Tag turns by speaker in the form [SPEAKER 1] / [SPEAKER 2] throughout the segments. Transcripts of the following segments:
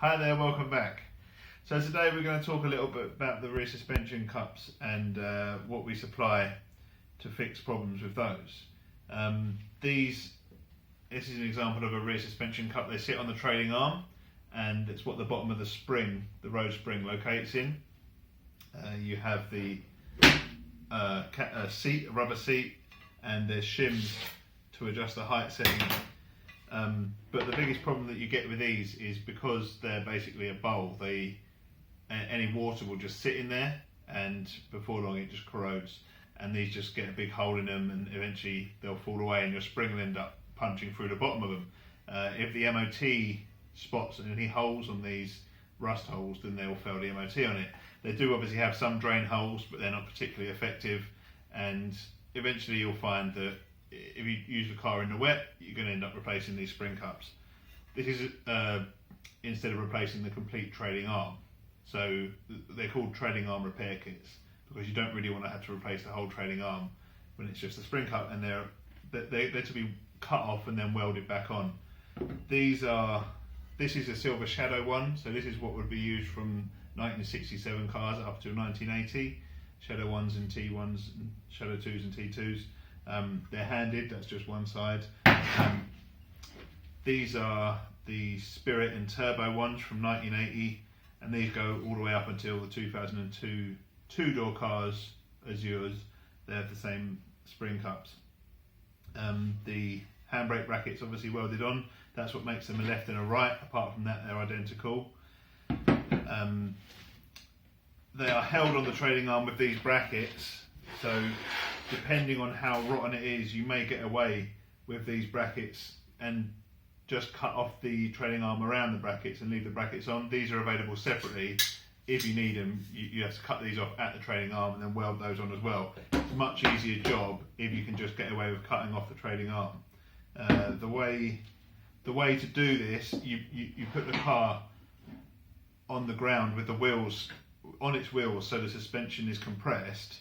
[SPEAKER 1] Hi there, welcome back. So today we're going to talk a little bit about the rear suspension cups and what we supply to fix problems with those. This is an example of a rear suspension cup. They sit on the trailing arm and it's what the bottom of the spring, the road spring, locates in. You have the seat, a rubber seat, and there's shims to adjust the height setting. But the biggest problem that you get with these is because they're basically a bowl, any water will just sit in there and before long it just corrodes, and these just get a big hole in them and eventually they'll fall away and your spring will end up punching through the bottom of them. If the MOT spots any holes on these rust holes, then they'll fail the MOT on it. They do obviously have some drain holes, but they're not particularly effective, and eventually you'll find that if you use the car in the wet, you're going to end up replacing these spring cups. This is instead of replacing the complete trailing arm. So they're called trailing arm repair kits because you don't really want to have to replace the whole trailing arm when it's just a spring cup, and they're to be cut off and then welded back on. This is a silver shadow one, so this is what would be used from 1967 cars up to 1980. Shadow 1s and T1s, and Shadow 2s and T2s. They're handed, that's just one side. These are the Spirit and Turbo ones from 1980, and these go all the way up until the 2002 two-door cars, Azures. They have the same spring cups. The handbrake brackets obviously welded on. That's what makes them a left and a right. Apart from that, they're identical. They are held on the trailing arm with these brackets, so depending on how rotten it is, you may get away with these brackets and just cut off the trailing arm around the brackets and leave the brackets on. These are available separately. If you need them, you have to cut these off at the trailing arm and then weld those on as well. It's a much easier job if you can just get away with cutting off the trailing arm. The way to do this, you put the car on the ground with the wheels on its wheels, so the suspension is compressed.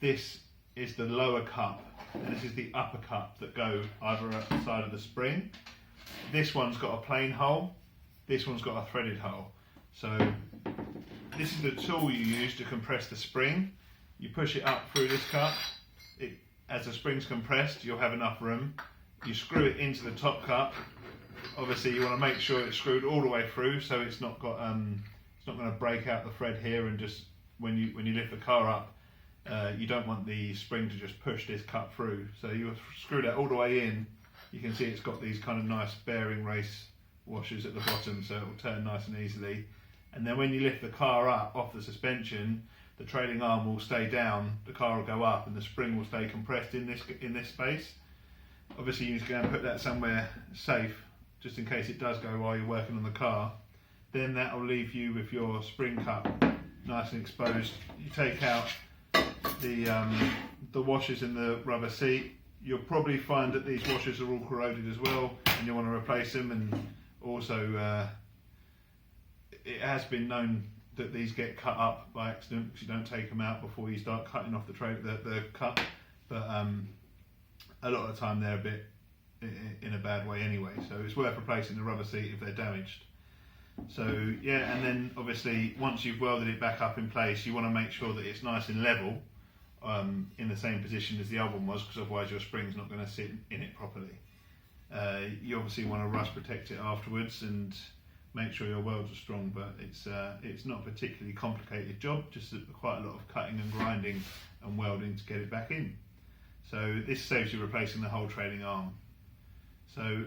[SPEAKER 1] This is the lower cup, and this is the upper cup that go either at the side of the spring. This one's got a plain hole, this one's got a threaded hole. So this is the tool you use to compress the spring. You push it up through this cup. As the spring's compressed, you'll have enough room. You screw it into the top cup. Obviously you want to make sure it's screwed all the way through, so it's not got it's not going to break out the thread here, and just when you lift the car up, you don't want the spring to just push this cup through. So you screw that all the way in. You can see it's got these kind of nice bearing race washers at the bottom, so it will turn nice and easily. And then when you lift the car up off the suspension, the trailing arm will stay down, the car will go up, and the spring will stay compressed in this space. Obviously you need to go and put that somewhere safe, just in case it does go while you're working on the car. Then that will leave you with your spring cup nice and exposed. You take out the washers in the rubber seat. You'll probably find that these washers are all corroded as well, and you want to replace them. And also it has been known that these get cut up by accident because you don't take them out before you start cutting off the cup. But a lot of the time they're a bit in a bad way anyway, so it's worth replacing the rubber seat if they're damaged. So yeah, and then obviously once you've welded it back up in place, you want to make sure that it's nice and level, in the same position as the other one was, because otherwise your spring's not going to sit in it properly. You obviously want to rust protect it afterwards and make sure your welds are strong, but it's not a particularly complicated job, just quite a lot of cutting and grinding and welding to get it back in. So this saves you replacing the whole trailing arm. So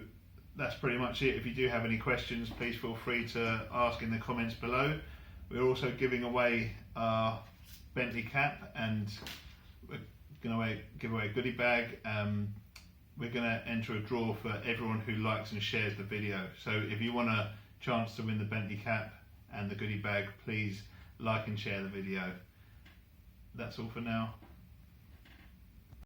[SPEAKER 1] that's pretty much it. If you do have any questions, please feel free to ask in the comments below. We're also giving away our Bentley cap, and we're going to give away a goodie bag. We're going to enter a draw for everyone who likes and shares the video. So if you want a chance to win the Bentley cap and the goodie bag, please like and share the video. That's all for now.